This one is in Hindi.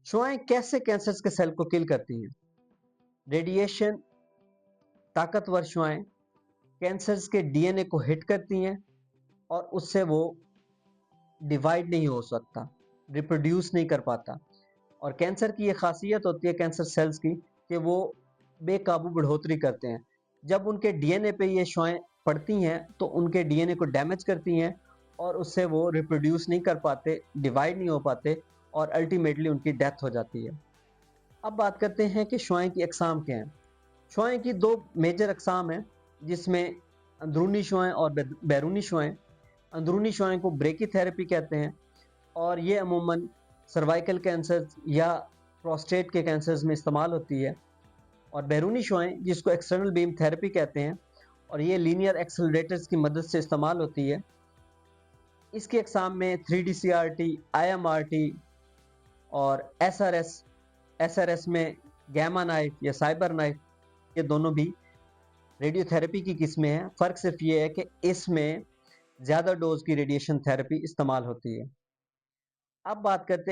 शुआएं कैसे कैंसर के सेल को किल करती हैं? रेडिएशन ताकतवर शुआएं कैंसर के डीएनए को हिट करती हैं और उससे वो डिवाइड नहीं हो सकता, रिप्रोड्यूस नहीं कर पाता। और कैंसर की ये खासियत होती है कैंसर सेल्स की कि वो बेकाबू बढ़ोतरी करते हैं। जब उनके डीएनए पे ये शुआएं पड़ती हैं तो उनके डीएनए को डैमेज करती हैं और उससे वो रिप्रोड्यूस नहीं कर पाते, डिवाइड नहीं हो पाते और अल्टीमेटली उनकी डेथ हो जाती है। अब बात करते हैं कि शुआएं की अकसाम क्या हैं। शुआएं की दो मेजर अकसाम हैं, जिसमें अंदरूनी शुआएं और बैरूनी शुआएं। अंदरूनी शुआएं को ब्रेकी थेरेपी कहते हैं और ये अमूमन सर्वाइकल कैंसर या प्रोस्टेट के कैंसर्स में इस्तेमाल होती है। और बैरूनी शुआएं जिसको एक्सटर्नल बीम थेरेपी कहते हैं और ये लीनियर एक्सेलरेटर्स की मदद से इस्तेमाल होती है। इसकी अकसाम में 3D-CRT, IMRT और SRS में गैमा नाइफ या साइबर नाइफ, ये दोनों भी रेडियोथेरेपी की किस्में हैं। फ़र्क सिर्फ ये है कि इसमें ज़्यादा डोज की रेडिएशन थेरेपी इस्तेमाल होती है। अब बात करते हैं